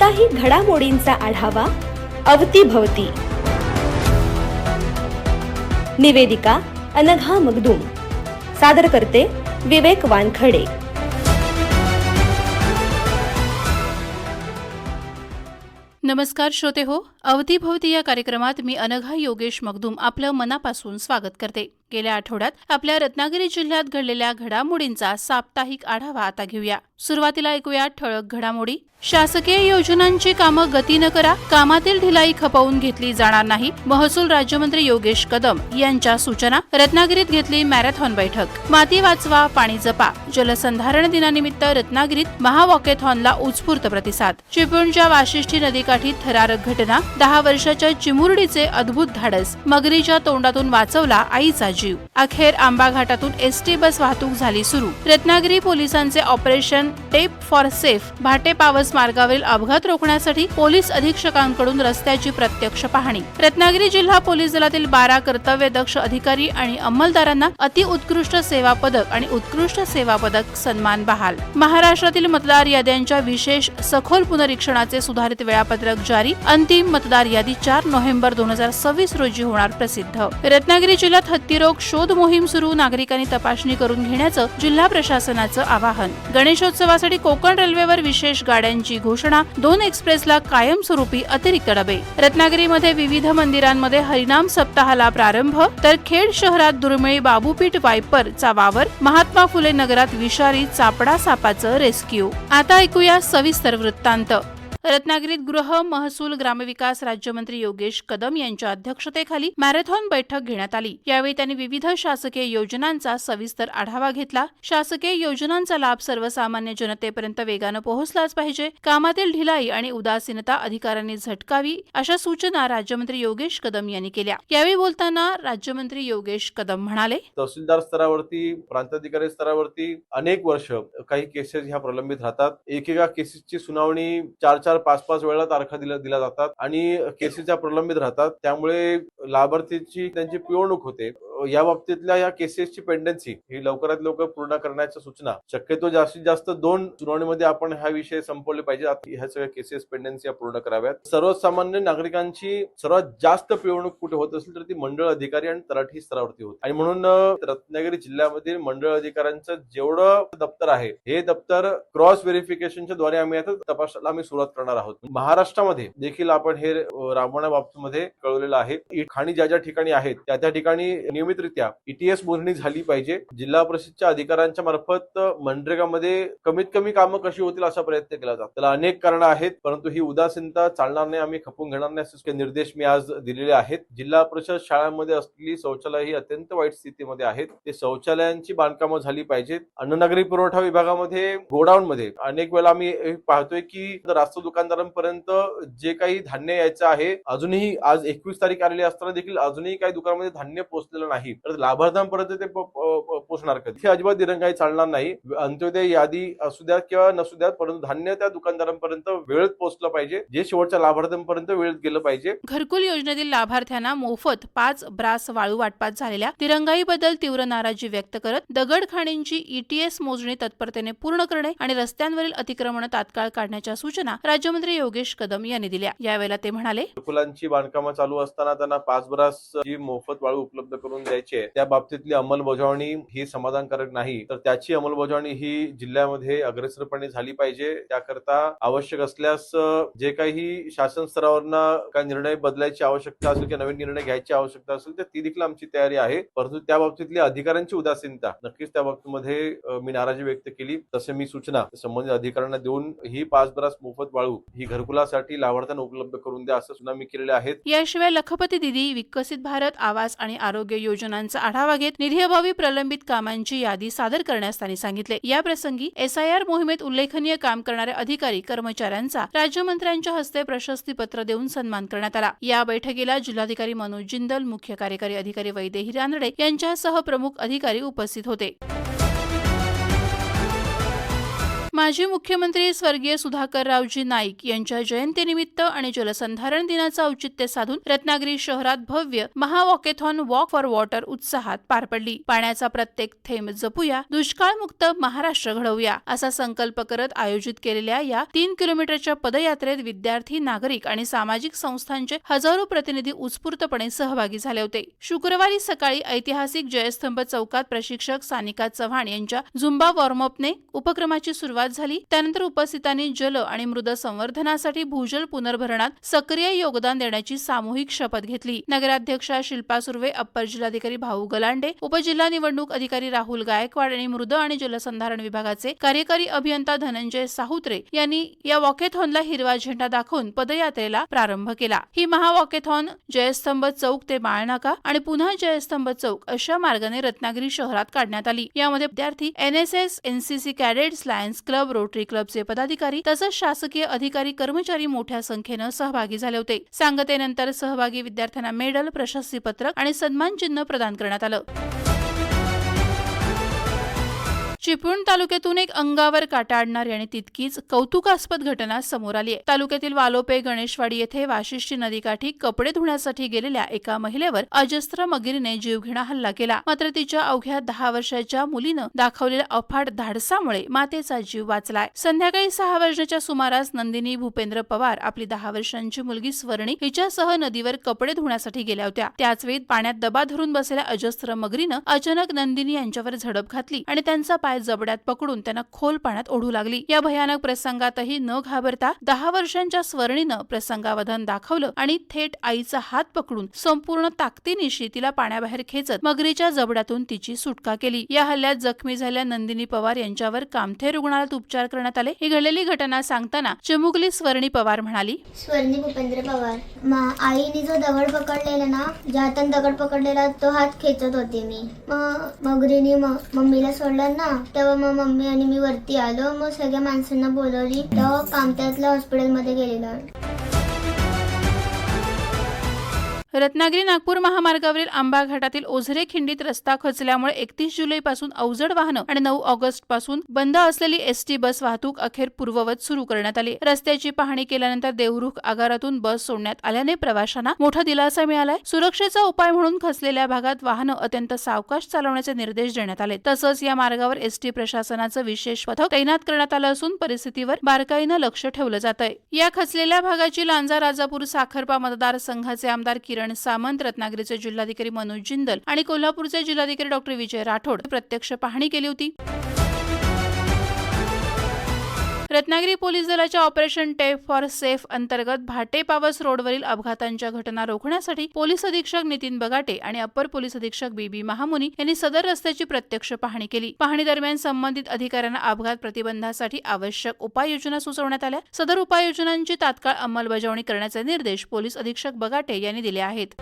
साप्ताहिक घडामोडींचा आढावा अवतीभवती। निवेदिका अनघा मगदूम, सादर करते विवेक वानखडे। नमस्कार श्रोते हो, अवतीभवती या कार्यक्रमात मी अनघा योगेश मगदूम आपलं मनापासून स्वागत करते। गेल्या आठवड्यात आपल्या रत्नागिरी जिल्ह्यात घडलेल्या घडामोडींचा साप्ताहिक आढावा आता घेऊया। सुरुवातीला ऐकूया ठळक घडामोडी। शासकीय योजनांची कामं गती न करा, कामातील ढिलाई खपवून घेतली जाणार नाही, महसूल राज्यमंत्री योगेश कदम यांच्या सूचना। रत्नागिरीत घेतली मॅरेथॉन बैठक। माती वाचवा, पाणी जपा, जलसंधारण दिनानिमित्त रत्नागिरीत महावॉकेथॉनला उत्स्फूर्त प्रतिसाद। चिपळूणच्या वाशिष्ठी नदीकाठी थरारक घटना, 10 वर्षाच्या चिमुरडीचे अद्भुत धाडस, मगरीच्या तोंडातून वाचवला आईचा जीव। अखेर आंबा घाटातून एसटी बस वाहतूक झाली सुरू। रत्नागिरी पोलिसांचे operation tape for safe, Bhate पावस मार्गावरील अपघात रोखण्यासाठी पोलीस अधीक्षकांकडून रस्त्याची प्रत्यक्ष पाहणी। रत्नागिरी जिल्हा पोलीस दलातील 12 कर्तव्यदक्ष अधिकारी आणि अंमलदारांना अतिउत्कृष्ट सेवा पदक आणि उत्कृष्ट सेवा पदक सन्मान बहाल। महाराष्ट्रातील मतदार याद्यांच्या विशेष सखोल पुनरीक्षणाचे सुधारित वेळापत्रक जारी। अंतिम मतदार यादी 4 नोव्हेंबर 2026 रोजी होणार प्रसिद्ध। रत्नागिरी जिल्ह्यात हत्तीरोग शोध मोहीम सुरू, नागरिकांनी तपासणी करून घेण्याचं जिल्हा प्रशासनाचं आवाहन। गणेशोत्सवासाठी कोकण रेल्वेवर विशेष गाड्यांची घोषणा, 2 एक्सप्रेसला कायमस्वरूपी अतिरिक्त डबे। रत्नागिरीमध्ये विविध मंदिरांमध्ये हरिनाम सप्ताहाला प्रारंभ, तर खेड शहरात दुर्मिळ बाबूपीठ वायपरचा वावर। महात्मा फुले नगरात विषारी चापडा सापाचं रेस्क्यू। आता ऐकूया सविस्तर वृत्तांत। रत्नागिरीत गृह, महसूल, ग्रामविकास राज्यमंत्री योगेश कदम यांच्या अध्यक्षतेखाली मॅरेथॉन बैठक घेण्यात आली। यावेळी त्यांनी विविध शासकीय योजनांचा सविस्तर आढावा घेतला। शासकीय योजनांचा लाभ सर्वसामान्य जनतेपर्यंत वेगानं पोहोचलाच पाहिजे, कामातील ढिलाई आणि उदासीनता अधिकाऱ्यांनी झटकावी, अशा सूचना राज्यमंत्री योगेश कदम यांनी केल्या। यावेळी बोलताना राज्यमंत्री योगेश कदम म्हणाले, तहसीलदार स्तरावरती, प्रांताधिकारी स्तरावरती अनेक वर्ष काही केसेस ह्या प्रलंबित राहतात। एकेका केसेसची सुनावणी 4-4, 5-5 वेळा तारखा दिल्या जातात आणि केसेस प्रलंबित राहतात। त्यामुळे लाभार्थीची त्यांची पिळवणूक होते। या बाबतीतल्या या केसेसची पेंडन्सी ही लवकरात लवकर पूर्ण करण्याच्या सूचना, शक्यतो जास्तीत जास्त 2 सुनावणीमध्ये आपण हा विषय संपवले पाहिजे। ह्या सगळ्या केसेस पेंडन्सी पूर्ण कराव्यात। सर्वसामान्य नागरिकांची सर्वात जास्त पिळवणूक कुठे होत असेल तर ती मंडळ अधिकारी आणि तलाठी स्तरावरती होते आणि म्हणून रत्नागिरी जिल्ह्यामधील मंडळ अधिकाऱ्यांचं जेवढं दप्तर आहे, हे दप्तर क्रॉस व्हेरिफिकेशनच्या द्वारे आम्ही आता तपासाला सुरुवात करणार आहोत। महाराष्ट्रामध्ये देखील आपण हे राबवण्याबाबतमध्ये कळवलेलं आहे। खाणी ज्या ज्या ठिकाणी आहेत त्या ठिकाणी नियमितरित्या ईटीएस मोजणी झाली पाहिजे। जिल्हा परिषदच्या अधिकाऱ्यांच्या मार्फत मनरेगामध्ये कमीत कमी कामं कशी होतील असा प्रयत्न केला जातो। त्याला अनेक कारणं आहेत, परंतु ही उदासीनता चालणार नाही, आम्ही खपवून घेणार नाही असे निर्देश मी आज दिलेले आहेत। जिल्हा परिषद शाळांमध्ये असलेली शौचालय ही अत्यंत वाईट स्थितीमध्ये आहेत। ते शौचालयांची बांधकामं झाली पाहिजेत। अन्न नागरी पुरवठा विभागामध्ये गोडाऊन मध्ये अनेक वेळा आम्ही पाहतोय की रास्त दुकानदारांपर्यंत जे काही धान्य यायचं आहे, अजूनही आज 21 तारीख आलेली असताना देखील अजूनही काही दुकानामध्ये धान्य पोहोचलेलं नाही, तर लाभार्थ्यांपर्यंत ते पोहोचणार कधी? हे अजिबात दिरंगाई चालणार नाही। अंत्योदय यादी असू द्यात किंवा नसू द्यात, परंतु धान्य त्या दुकानदारांपर्यंत वेळेत पोहोचलं पाहिजे, जे शेवटच्या लाभार्थ्यांपर्यंत वेळेत गेलं पाहिजे। घरकुल योजनेतील लाभार्थ्यांना मोफत 5 ब्रास वाळू वाटपात झालेल्या दिरंगाईबद्दल तीव्र नाराजी व्यक्त करत दगडखाणींची ईटीएस मोजणी तत्परतेने पूर्ण करणे आणि रस्त्यांवरील अतिक्रमण तात्काळ काढण्याच्या सूचना राज्यमंत्री योगेश कदम यांनी दिल्या। यावेळेला ते म्हणाले, घरकुलांची बांधकामं चालू असताना त्यांना 5 ब्रास जी मोफत वाळू उपलब्ध करून द्यायची, त्या बाबतीतली अंमलबजावणी ही समाधानकारक नाही, तर त्याची अंमलबजावणी ही जिल्ह्यामध्ये अग्रेसरपणे झाली पाहिजे। त्याकरता आवश्यक असल्यास जे काही शासन स्तरावरनं काही निर्णय बदलायची आवश्यकता असेल किंवा नवीन निर्णय घ्यायची आवश्यकता असेल तर ती देखील आमची तयारी आहे। परंतु त्या बाबतीतली अधिकाऱ्यांची उदासीनता, नक्कीच त्या बाबतीमध्ये मी नाराजी व्यक्त केली। तसे मी सूचना संबंधित अधिकाऱ्यांना देऊन ही 5 ब्रास मोफत वाळू ही घरकुलासाठी लाभार्थ्यांना उपलब्ध करून द्या असं सूचना मी केलेल्या आहेत। याशिवाय लखपती दिदी, विकसित भारत, आवास आणि आरोग्य योजनांचा आढावा घेत निधीअभावी प्रलंबित कामांची यादी सादर करण्यास त्यांनी सांगितले। या प्रसंगी SIR मोहिमेत उल्लेखनीय काम करणाऱ्या अधिकारी कर्मचाऱ्यांचा राज्यमंत्र्यांच्या हस्ते प्रशस्तीपत्र देऊन सन्मान करण्यात आला। या बैठकीला जिल्हाधिकारी मनोज जिंदल, मुख्य कार्यकारी अधिकारी वैदेही रानडे यांच्यासह प्रमुख अधिकारी उपस्थित होते। माजी मुख्यमंत्री स्वर्गीय सुधाकररावजी नाईक यांच्या जयंतीनिमित्त आणि जलसंधारण दिनाचं औचित्य साधून रत्नागिरी शहरात भव्य महावॉकेथॉन वॉक फॉर वॉटर उत्साहात पार पडली. पाण्याचा प्रत्येक थेंब जपूया, दुष्काळमुक्त महाराष्ट्र घडवूया असा संकल्प करत आयोजित केलेल्या या 3 किलोमीटरच्या पदयात्रेत विद्यार्थी, नागरिक आणि सामाजिक संस्थांचे हजारो प्रतिनिधी उत्स्फूर्तपणे सहभागी झाले होते. शुक्रवारी सकाळी ऐतिहासिक जयस्तंभ चौकात प्रशिक्षक सानिका चव्हाण यांच्या झुंबा वॉर्मअपने उपक्रमाची सुरुवात झाली. त्यानंतर उपस्थितांनी जल आणि मृद संवर्धनासाठी भूजल पुनर्भरणात सक्रिय योगदान देण्याची सामूहिक शपथ घेतली. नगराध्यक्षा शिल्पा सुर्वे, अप्पर जिल्हाधिकारी भाऊ गलांडे, उपजिल्हा निवडणूक अधिकारी राहुल गायकवाड आणि मृद आणि जलसंधारण विभागाचे कार्यकारी अभियंता धनंजय साहुत्रे यांनी या वॉकेथॉनला हिरवा झेंडा दाखवून पदयात्रेला प्रारंभ केला. ही महावॉकेथॉन जयस्तंभ चौक ते बाळनाका आणि पुन्हा जयस्तंभ चौक अशा मार्गाने रत्नागिरी शहरात काढण्यात आली. यामध्ये विद्यार्थी, NSS, NCC cadets, lions club, rotary क्लबचे पदाधिकारी तसंच शासकीय अधिकारी, कर्मचारी मोठ्या संख्येनं सहभागी झाले होते. सांगतेनंतर सहभागी विद्यार्थ्यांना मेडल, प्रशस्तीपत्रक आणि सन्मान चिन्ह प्रदान करण्यात आलं. चिपळूण तालुक्यातून एक अंगावर काटा आणणारी आणि तितकीच कौतुकास्पद घटना समोर आली आहे. तालुक्यातील वालोपे गणेशवाडी येथे वाशिष्ठी नदीकाठी कपडे धुण्यासाठी गेलेल्या एका महिलेवर अजस्त्र मगरीने जीवघेणा हल्ला केला. मात्र तिच्या अवघ्या 10 वर्षाच्या मुलीनं दाखवलेल्या अफाट धाडसामुळे मातेचा जीव वाचलाय. संध्याकाळी 6 वाजण्याच्या सुमारास नंदिनी भूपेंद्र पवार आपली 10 वर्षांची मुलगी स्वर्णी हिच्यासह नदीवर कपडे धुण्यासाठी गेल्या होत्या. त्याचवेळी पाण्यात दबा धरून बसलेल्या अजस्त्र मगरीनं अचानक नंदिनी यांच्यावर झडप घातली आणि त्यांचा पाय जबड्यात पकडून त्यांना खोल पाण्यात ओढू लागली. या भयानक प्रसंगातही न घाबरता 10 वर्षांच्या स्वर्णीनं प्रसंगावधान दाखवलं आणि थेट आईचा हात पकडून संपूर्ण ताकदीनिशी तिला पाण्याबाहेर खेचत मगरीच्या जबड्यातून तिची सुटका केली. या हल्ल्यात जखमी झालेल्या नंदिनी पवार यांच्यावर कामथे रुग्णालयात उपचार करण्यात आले. ही घडलेली घटना सांगताना चिमुकली स्वर्णी पवार म्हणाली, स्वर्णी भूपेंद्र पवार, आईने जो दगड पकडलेला ना, ज्या हाताने दगड पकडलेला तो हात खेचत होते मी. मगरीने मम्मीला सोडलं ना, तेव्हा मग मम्मी आणि मी वरती आलो. मग सगळ्या माणसांना बोलवली. तेव्हा कामत्यातल्या हॉस्पिटलमध्ये गेलेलो. रत्नागिरी नागपूर महामार्गावरील आंबा घाटातील ओझरे खिंडीत रस्ता खचल्यामुळे 31 जुलैपासून अवजड वाहनं आणि 9 ऑगस्ट पासून बंद असलेली ST बस वाहतूक अखेर पूर्ववत सुरू करण्यात आली. रस्त्याची पाहणी केल्यानंतर देवरुख आगारातून बस सोडण्यात आल्याने प्रवाशांना मोठा दिलासा मिळालाय. सुरक्षेचा उपाय म्हणून खचलेल्या भागात वाहनं अत्यंत सावकाश चालवण्याचे निर्देश देण्यात आले. तसंच या मार्गावर ST प्रशासनाचं विशेष पथक तैनात करण्यात आलं असून परिस्थितीवर बारकाईनं लक्ष ठेवलं जात आहे. या खचलेल्या भागाची लांजा राजापूर साखरपा मतदारसंघाचे आमदार किरण सामंत, रत्नागिरीचे जिल्हाधिकारी मनोज जिंदल आणि कोल्हापूरचे जिल्हाधिकारी डॉ. विजय राठोड प्रत्यक्ष पाहणी केली होती. रत्नागिरी पोलीस दलाच्या ऑपरेशन टेप फॉर सेफ अंतर्गत भाटे पावस रोडवरील अपघातांच्या घटना रोखण्यासाठी पोलीस अधीक्षक नितीन बगाटे आणि अप्पर पोलीस अधीक्षक BB महामुनी यांनी सदर रस्त्याची प्रत्यक्ष पाहणी केली. पाहणी दरम्यान संबंधित अधिकाऱ्यांना अपघात प्रतिबंधासाठी आवश्यक उपाययोजना सुचवण्यात आल्या. सदर उपाययोजनांची तात्काळ अंमलबजावणी करण्याचे निर्देश पोलीस अधीक्षक बगाटे यांनी दिले आहेत.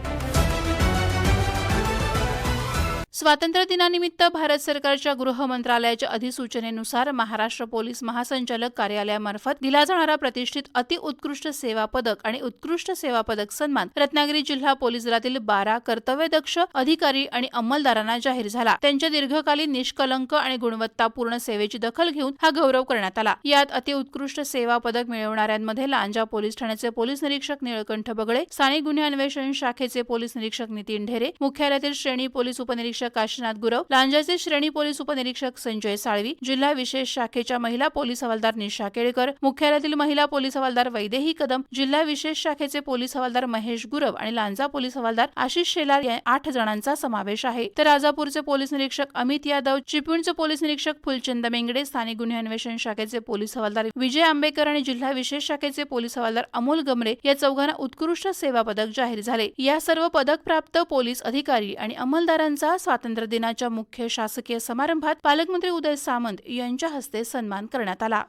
स्वातंत्र्य दिनानिमित्त भारत सरकारच्या गृह मंत्रालयाच्या अधिसूचनेनुसार महाराष्ट्र पोलीस महासंचालक कार्यालयामार्फत दिला जाणारा प्रतिष्ठित अतिउत्कृष्ट सेवा पदक आणि उत्कृष्ट सेवा पदक सन्मान रत्नागिरी जिल्हा पोलीस दलातील 12 कर्तव्यदक्ष अधिकारी आणि अंमलदारांना जाहीर झाला. त्यांच्या दीर्घकालीन निष्कलंक आणि गुणवत्तापूर्ण सेवेची दखल घेऊन हा गौरव करण्यात आला. यात अतिउत्कृष्ट सेवा पदक मिळवणाऱ्यांमध्ये लांजा पोलीस ठाण्याचे पोलीस निरीक्षक निळकंठ बगळे, स्थानिक गुन्हे अन्वेषण शाखेचे पोलीस निरीक्षक नितीन ढेरे, मुख्यालयातील श्रेणी पोलीस उपनिरीक्षक काशीनाथ गुरव, लांजाचे श्रेणी पोलीस उपनिरीक्षक संजय साळवी, जिल्हा विशेष शाखेच्या महिला पोलीस हवालदार निशा केळकर, मुख्यालयातील महिला पोलीस हवालदार वैदेही कदम, जिल्हा विशेष शाखेचे पोलीस हवालदार महेश गुरव आणि लांजा पोलीस हवालदार आशिष शेलार या 8 जणांचा समावेश आहे. तर राजापूरचे पोलीस निरीक्षक अमित यादव, चिपळूणचे पोलीस निरीक्षक फुलचंद मेंगडे, स्थानिक गुन्हे अन्वेषण शाखेचे पोलीस हवालदार विजय आंबेकर आणि जिल्हा विशेष शाखेचे पोलीस हवालदार अमोल गमरे या 4 उत्कृष्ट सेवा पदक जाहीर झाले. या सर्व पदक प्राप्त पोलीस अधिकारी आणि अंमलदारांचा स्वातंत्र्य दिनाच्या मुख्य शासकीय समारंभात पालकमंत्री उदय सामंत यांच्या हस्ते सन्मान करण्यात आला.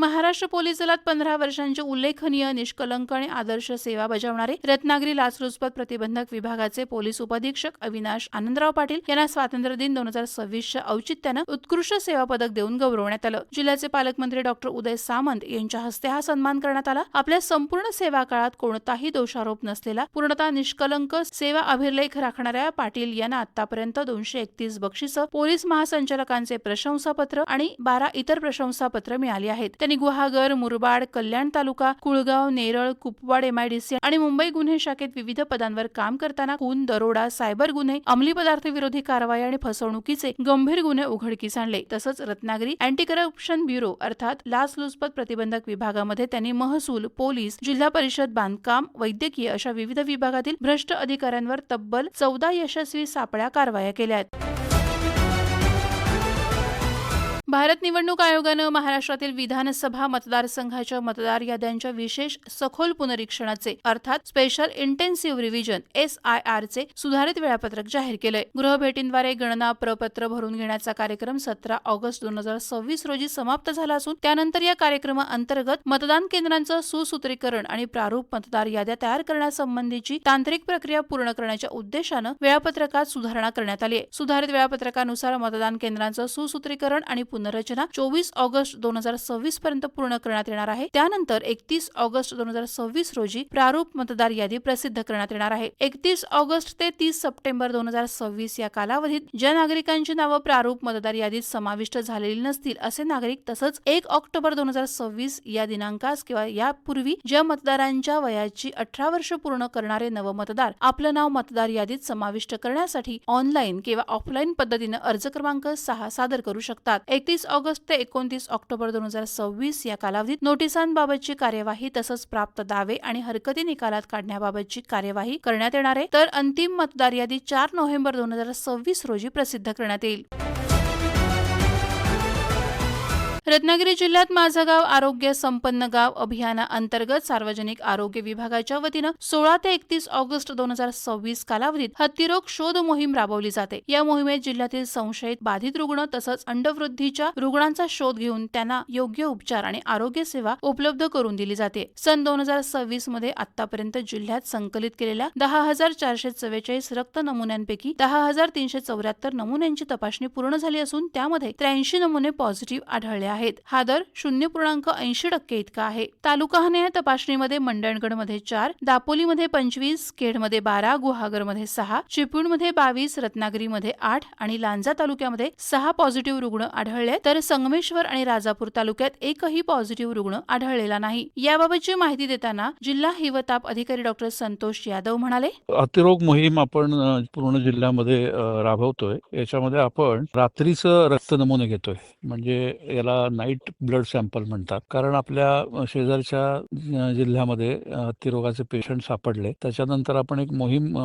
महाराष्ट्र पोलीस दलात 15 वर्षांचे उल्लेखनीय, निष्कलंक आणि आदर्श सेवा बजावणारे रत्नागिरी लाचलुचपत प्रतिबंधक विभागाचे पोलीस उपअधीक्षक अविनाश आनंदराव पाटील यांना स्वातंत्र्य दिन 2026च्या औचित्यानं उत्कृष्ट सेवा पदक देऊन गौरवण्यात आलं. जिल्ह्याचे पालकमंत्री डॉक्टर उदय सामंत यांच्या हस्ते हा सन्मान करण्यात आला. आपल्या संपूर्ण सेवा काळात कोणताही दोषारोप नसलेला, पूर्णतः निष्कलंक सेवा अभिलेख राखणाऱ्या पाटील यांना आतापर्यंत 231 बक्षिसं, पोलीस महासंचालकांचे प्रशंसापत्र आणि 12 इतर प्रशंसापत्र मिळाली आहेत. त्यांनी गुहागर, मुरबाड, कल्याण तालुका, कुळगाव, नेरळ, कुपवाड MIDC आणि मुंबई गुन्हे शाखेत विविध पदांवर काम करताना खून, दरोडा, सायबर गुन्हे, अंमली पदार्थ विरोधी कारवाई आणि फसवणुकीचे गंभीर गुन्हे उघडकीस आणले. तसंच रत्नागिरी अँटी करप्शन ब्युरो अर्थात लाचलुचपत प्रतिबंधक विभागामध्ये त्यांनी महसूल, पोलीस, जिल्हा परिषद, बांधकाम, वैद्यकीय अशा विविध विभागातील भ्रष्ट अधिकाऱ्यांवर तब्बल 14 यशस्वी सापळ्या कारवाया केल्या आहेत. भारत निवडणूक आयोगानं महाराष्ट्रातील विधानसभा मतदारसंघाच्या मतदार याद्यांच्या विशेष सखोल पुनरीक्षणाचे अर्थात स्पेशल इंटेन्सिव्ह रिव्हिजन SIR चे सुधारित वेळापत्रक जाहीर केलंय. गृहभेटींद्वारे गणना प्रपत्र भरून घेण्याचा कार्यक्रम 17 ऑगस्ट 2026 रोजी समाप्त झाला असून त्यानंतर या कार्यक्रमाअंतर्गत मतदान केंद्रांचं सुसूत्रीकरण आणि प्रारूप मतदार याद्या तयार करण्यासंबंधीची तांत्रिक प्रक्रिया पूर्ण करण्याच्या उद्देशानं वेळापत्रकात सुधारणा करण्यात आली आहे. सुधारित वेळापत्रकानुसार मतदान केंद्रांचं सुसूत्रीकरण आणि पुनर्रचना 24 ऑगस्ट 2026 पर्यंत पूर्ण करण्यात येणार आहे. त्यानंतर 31 ऑगस्ट 2026 रोजी प्रारूप मतदार यादी प्रसिद्ध करण्यात येणार आहे. 31 ऑगस्ट ते 30 सप्टेंबर 2026 या कालावधीत ज्या नागरिकांची नावं प्रारूप मतदार यादीत समाविष्ट झालेली नसतील असे नागरिक तसंच 1 ऑक्टोबर 2026 या दिनांकास किंवा यापूर्वी ज्या मतदारांच्या वयाची 18 वर्ष पूर्ण करणारे नवमतदार आपलं नाव मतदार यादीत समाविष्ट करण्यासाठी ऑनलाईन किंवा ऑफलाईन पद्धतीनं अर्ज क्रमांक 6 सादर करू शकतात. 31 ऑगस्ट ते 29 ऑक्टोबर 2026 या कालावधीत नोटिसांबाबतची कार्यवाही तसंच प्राप्त दावे आणि हरकती निकालात काढण्याबाबतची कार्यवाही करण्यात येणार आहे. तर अंतिम मतदार यादी 4 नोव्हेंबर 2026 रोजी प्रसिद्ध करण्यात येईल. रत्नागिरी जिल्ह्यात माझं गाव आरोग्य संपन्न गाव अभियानाअंतर्गत सार्वजनिक आरोग्य विभागाच्या वतीनं 16 ते 31 ऑगस्ट 2026 कालावधीत हत्तीरोग शोध मोहीम राबवली जाते. या मोहिमेत जिल्ह्यातील संशयित बाधित रुग्ण तसंच अंडवृद्धीच्या रुग्णांचा शोध घेऊन त्यांना योग्य उपचार आणि आरोग्य सेवा उपलब्ध करून दिली जाते. सन 2026 मध्ये आतापर्यंत जिल्ह्यात संकलित केलेल्या 10,444 रक्त नमुन्यांपैकी 10,374 नमुन्यांची तपासणी पूर्ण झाली असून त्यामध्ये 83 नमुने पॉझिटिव्ह आढळले आहेत. हा दर 0.80% इतका आहे. तालुकानिहाय तपासणीमध्ये मंडणगडमध्ये 4, दापोलीमध्ये 25, खेडमध्ये 12, गुहागरमध्ये 6, चिपळूणमध्ये 22, रत्नागिरीमध्ये 8 आणि लांजा तालुक्यामध्ये 6 पॉझिटिव्ह रुग्ण आढळले तर संगमेश्वर आणि राजापूर तालुक्यात एकही पॉझिटिव्ह रुग्ण आढळलेला नाही. याबाबतची माहिती देताना जिल्हा हिवताप अधिकारी डॉक्टर संतोष यादव म्हणाले, हत्तीरोग मोहीम आपण पूर्ण जिल्ह्यामध्ये राबवतोय. याच्यामध्ये आपण रात्रीचं रक्त नमुने घेतोय, म्हणजे याला नाईट ब्लड सॅम्पल म्हणतात. कारण आपल्या शेजारच्या जिल्ह्यामध्ये हत्तीरोगाचे पेशंट सापडले. त्याच्यानंतर आपण एक मोहीम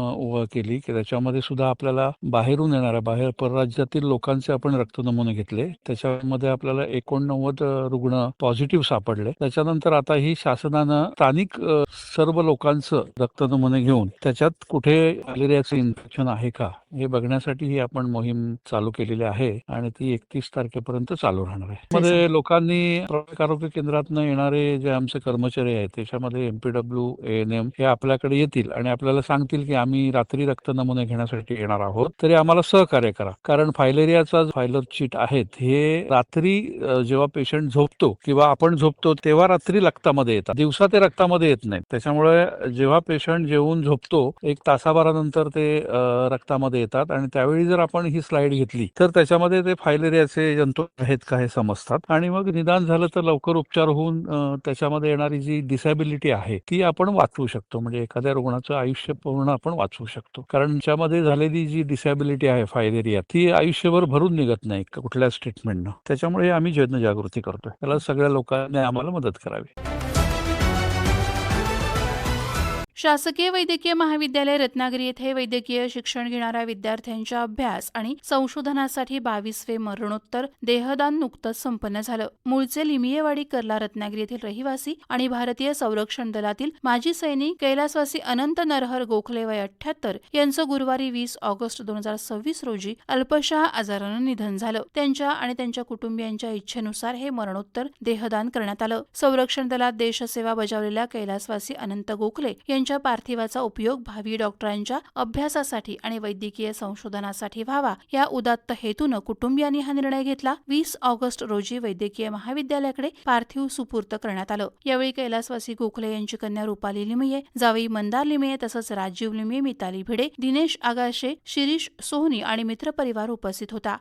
केली की त्याच्यामध्ये सुद्धा आपल्याला बाहेरून येणाऱ्या बाहेर परराज्यातील लोकांचे आपण रक्त नमुने घेतले. त्याच्यामध्ये आपल्याला 89 रुग्ण पॉझिटिव्ह सापडले. त्याच्यानंतर आता ही शासनानं स्थानिक सर्व लोकांचं रक्त नमुने घेऊन त्याच्यात कुठे मलेरियाचं इन्फेक्शन आहे का हे बघण्यासाठी ही आपण मोहीम चालू केलेली आहे आणि ती 31 तारखेपर्यंत चालू राहणार आहे. मध्ये लोकांनी प्राथमिक आरोग्य केंद्रातून येणारे जे आमचे कर्मचारी आहेत त्याच्यामध्ये MPW, ANM हे आपल्याकडे येतील आणि आपल्याला सांगतील की आम्ही रात्री रक्त नमुने घेण्यासाठी येणार आहोत, तरी आम्हाला सहकार्य करा. कारण फायलेरियाचा फायलर चीट आहेत हे रात्री जेव्हा पेशंट झोपतो किंवा आपण झोपतो तेव्हा रात्री रक्तामध्ये येतात, दिवसा ते रक्तामध्ये येत नाहीत. त्याच्यामुळे जेव्हा पेशंट जेवून झोपतो 1 तासाभरानंतर ते रक्तामध्ये येतात आणि त्यावेळी जर आपण ही स्लाइड घेतली तर त्याच्यामध्ये ते फायलेरियाचे जंतू आहेत का हे समजतात आणि मग निदान झालं तर लवकर उपचार होऊन त्याच्यामध्ये येणारी जी डिसॅबिलिटी आहे ती आपण वाचवू शकतो. म्हणजे एखाद्या रुग्णाचं आयुष्य पूर्ण आपण वाचवू शकतो. कारण त्याच्यामध्ये झालेली जी डिसॅबिलिटी आहे फायलेरिया ती आयुष्यभर भरून निघत नाही कुठल्याच ट्रीटमेंटनं. त्याच्यामुळे आम्ही जनजागृती करतोय. त्याला सगळ्या लोकांनी आम्हाला मदत करावी. शासकीय वैद्यकीय महाविद्यालय रत्नागिरी येथे वैद्यकीय शिक्षण घेणाऱ्या विद्यार्थ्यांच्या अभ्यास आणि संशोधनासाठी 22वे मरणोत्तर देहदान नुकतंच संपन्न झालं. मूळचे लिमियेवाडी कर्ला रत्नागिरी येथील रहिवासी आणि भारतीय संरक्षण दलातील माजी सैनिक कैलासवासी अनंत नरहर गोखले वय 78 यांचं गुरुवारी 20 ऑगस्ट 2026 रोजी अल्पशा आजारानं निधन झालं. त्यांच्या आणि त्यांच्या कुटुंबियांच्या इच्छेनुसार हे मरणोत्तर देहदान करण्यात आलं. संरक्षण दलात देशसेवा बजावलेल्या कैलासवासी अनंत गोखले यांच्या पार्थिवाचा उपयोग भावी डॉक्टरांच्या अभ्यासासाठी आणि वैद्यकीय संशोधनासाठी व्हावा या उदात्त हेतूनं कुटुंबियांनी हा निर्णय घेतला. 20 ऑगस्ट रोजी वैद्यकीय महाविद्यालयाकडे पार्थिव सुपूर्त करण्यात आलं. यावेळी कैलासवासी गोखले यांची कन्या रुपाली लिमये, जावई मंदार लिमये तसंच राजीव लिमये, मिताली भिडे, दिनेश आगाशे, शिरीष सोहनी आणि मित्रपरिवार उपस्थित होता.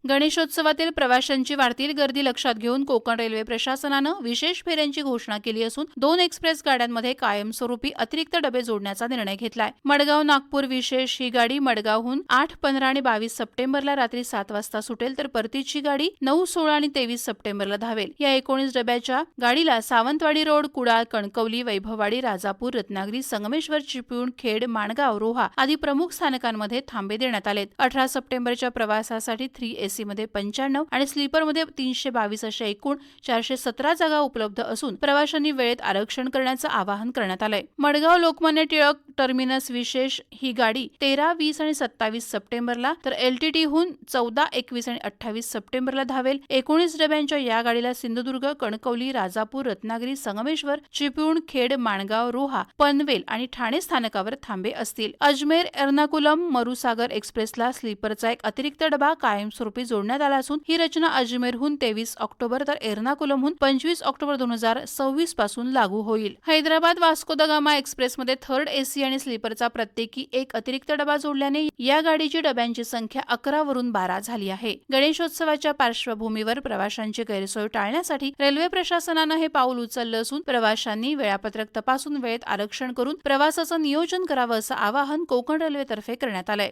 गणेशोत्सवातील प्रवाशांची वाढती गर्दी लक्षात घेऊन कोकण रेल्वे प्रशासनानं विशेष फेऱ्यांची घोषणा केली असून 2 एक्सप्रेस गाड्यांमध्ये कायमस्वरूपी अतिरिक्त डबे जोडण्याचा निर्णय घेतलाय. मडगाव नागपूर विशेष ही गाडी मडगावहून 8, 15 आणि 22 सप्टेंबरला रात्री 7 वाजता सुटेल, तर परतीची गाडी 9, 16 आणि 23 सप्टेंबरला धावेल. या 19 डब्याच्या गाडीला सावंतवाडी रोड, कुडाळ, कणकवली, वैभववाडी, राजापूर, रत्नागिरी, संगमेश्वर, चिपळूण, खेड, माणगाव, रोहा आदी प्रमुख स्थानकांमध्ये थांबे देण्यात आलेत. 18 सप्टेंबरच्या प्रवासासाठी 3AC मध्ये 95 आणि स्लीपर मध्ये 322 अशा एकूण 417 जागा उपलब्ध असून प्रवाशांनी वेळेत आरक्षण करण्याचं आवाहन करण्यात आलंय. मडगाव लोकमान्य टिळक टर्मिनस विशेष ही गाडी 13, 20 आणि 27 सप्टेंबरला, तर LTTहून 14, 21 आणि 28 सप्टेंबरला धावेल. 19 डब्यांच्या या गाडीला सिंधुदुर्ग, कणकवली, राजापूर, रत्नागिरी, संगमेश्वर, चिपळूण, खेड, माणगाव, रोहा, पनवेल आणि ठाणे स्थानकावर थांबे असतील. अजमेर, एर्नाकुलम, मरुसागर एक्सप्रेसला स्लीपरचा एक अतिरिक्त डबा कायमस्वरूपी जोडण्यात आला असून ही रचना अजमेरहून 23 ऑक्टोबर तर एर्नाकुलमहून 25 ऑक्टोबर 2026 पासून लागू होईल. हैदराबाद वास्को द गामा एक्सप्रेसमध्ये 3rd AC आणि स्लीपरचा प्रत्येकी एक अतिरिक्त डबा जोडल्याने या गाडीची डब्यांची संख्या 11 वरून 12 झाली आहे. गणेशोत्सवाच्या पार्श्वभूमीवर प्रवाशांची गैरसोय टाळण्यासाठी रेल्वे प्रशासनानं हे पाऊल उचललं असून प्रवाशांनी वेळापत्रक तपासून वेळेत आरक्षण करून प्रवासाचं नियोजन करावं असं आवाहन कोकण रेल्वेतर्फे करण्यात आलंय.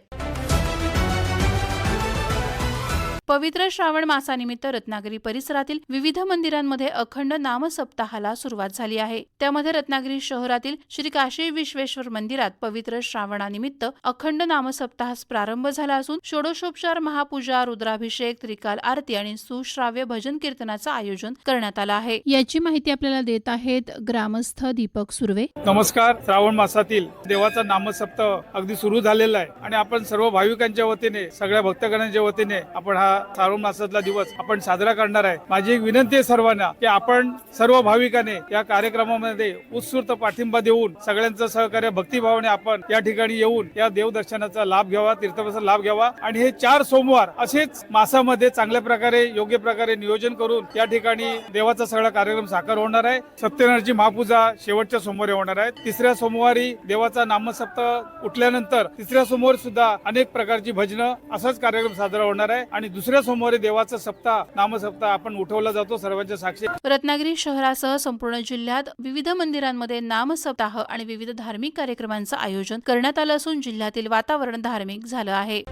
पवित्र श्रावण मासानिमित्त रत्नागिरी परिसरातील विविध मंदिरांमध्ये अखंड नामसप्ताहाला सुरुवात झाली आहे. त्यामध्ये रत्नागिरी शहरातील श्री काशी विश्वेश्वर मंदिरात पवित्र श्रावणानिमित्त अखंड नामसप्ताहास प्रारंभ झाला असून षोडशोपचार, महापूजा, रुद्राभिषेक, त्रिकाल आरती आणि सुश्राव्य भजन कीर्तनाचं आयोजन करण्यात आलं आहे. याची माहिती आपल्याला देत आहेत ग्रामस्थ दीपक सुर्वे. नमस्कार. श्रावण मासातील देवाचा नामसप्ताह अगदी सुरू झालेला आहे आणि आपण सर्व भाविकांच्या वतीने, सगळ्या भक्तगणांच्या वतीने आपण हा श्रावण मासातला दिवस आपण साजरा करणार आहे. माझी एक विनंती आहे सर्वांना की आपण सर्व भाविकांनी या कार्यक्रमामध्ये उत्स्फूर्त पाठिंबा देऊन सगळ्यांचं सहकार्य भक्तिभावाने आपण या ठिकाणी येऊन या देवदर्शनाचा लाभ घ्यावा, तीर्थप्रसाद लाभ घ्यावा आणि हे 4 सोमवार असेच मासामध्ये चांगल्या प्रकारे, योग्य प्रकारे नियोजन करून या ठिकाणी देवाचा सगळा कार्यक्रम साकार होणार आहे. सत्यनारायणची महापूजा शेवटच्या सोमवारी होणार आहे. 3ऱ्या सोमवारी देवाचा नामसप्ताह उठल्यानंतर 3ऱ्या सोमवारी सुद्धा अनेक प्रकारची भजनं असाच कार्यक्रम साजरा होणार आहे आणि 2ऱ्या सोमवारी देवाचा सप्ताह, नामसप्ताह आपण उठवला जातो सर्वांच्या साक्षी. रत्नागिरी शहरासह संपूर्ण जिल्ह्यात विविध मंदिरांमध्ये नामसप्ताह आणि विविध धार्मिक कार्यक्रमांचं आयोजन करण्यात आलं असून जिल्ह्यातील वातावरण धार्मिक झालं आहे.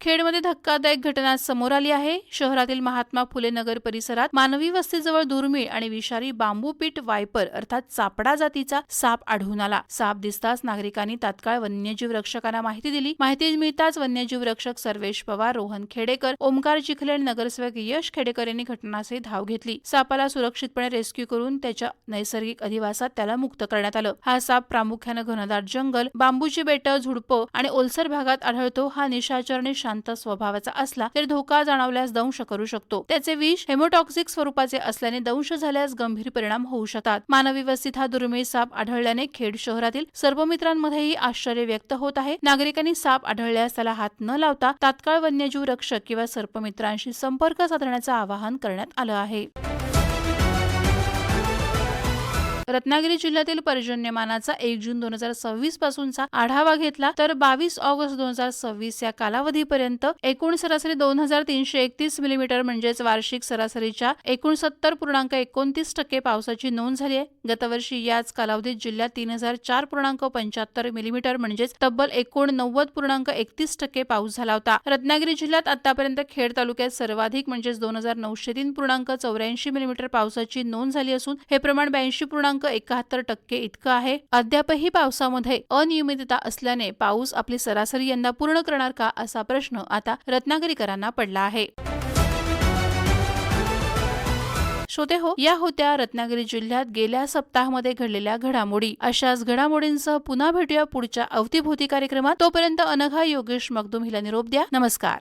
खेडमध्ये धक्कादायक घटना समोर आली आहे. शहरातील महात्मा फुले नगर परिसरात मानवी वस्तीजवळ दुर्मिळ आणि विषारी बांबू पीट वायपर अर्थात चापडा जातीचा साप आढळून आला. साप दिसताच नागरिकांनी तात्काळ वन्यजीव रक्षकांना माहिती दिली. माहिती मिळताच वन्यजीव रक्षक सर्वेश पवार, रोहन खेडेकर, ओमकार चिखले आणि नगरसेवक यश खेडेकर यांनी घटनास्थळी धाव घेतली. सापाला सुरक्षितपणे रेस्क्यू करून त्याच्या नैसर्गिक अधिवासात त्याला मुक्त करण्यात आलं. हा साप प्रामुख्याने घनदाट जंगल, बांबूची बेटं, झुडपं आणि ओलसर भागात आढळतो. हा निशाचर शांत स्वभावाचा असला तरी धोका जाणवल्यास दंश करू शकतो. त्याचे विष हेमोटॉक्सिक स्वरूपाचे असल्याने दंश झाल्यास गंभीर परिणाम होऊ शकतात. मानवी वस्तीत हा दुर्मिळ साप आढळल्याने खेड शहरातील सर्पमित्रांमध्येही आश्चर्य व्यक्त होत आहे. नागरिकांनी साप आढळल्यास त्याला हात न लावता तात्काळ वन्यजीव रक्षक किंवा सर्पमित्रांशी संपर्क साधण्याचं आवाहन करण्यात आलं आहे. रत्नागिरी जिल्ह्यातील पर्जन्यमानाचा 1 जून 2026 पासूनचा आढावा घेतला तर 22 ऑगस्ट 2026 या कालावधीपर्यंत एकूण सरासरी 2331 मिलीमीटर म्हणजेच वार्षिक सरासरीच्या 69.29% पावसाची नोंद झाली आहे. गतवर्षी याच कालावधीत जिल्ह्यात 3004.75 मिलीमीटर म्हणजेच तब्बल 89.31% पाऊस झाला होता. रत्नागिरी जिल्ह्यात आतापर्यंत खेड तालुक्यात सर्वाधिक म्हणजेच 2903.84 मिलीमीटर पावसाची नोंद झाली असून हे प्रमाण 82.71% इतकं आहे. अद्यापही पावसामध्ये अनियमितता असल्याने पाऊस आपली सरासरी यंदा पूर्ण करणार का असा प्रश्न आता रत्नागिरीकरांना पडला आहे. श्रोते हो, या होत्या रत्नागिरी जिल्ह्यात गेल्या सप्ताहामध्ये घडलेल्या घडामोडी. अशाच घडामोडींसह पुन्हा भेटूया पुढच्या अवतीभोवती कार्यक्रमात. तोपर्यंत अनघा योगेश मगदूम हिला निरोप द्या. नमस्कार.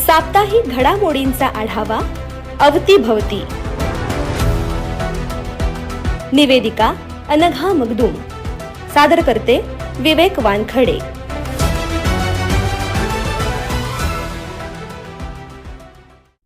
साप्ताहिक घडामोडींचा आढावा अवतीभवती. निवेदिका अनघा मगदूम. सादर करते विवेक वानखडे.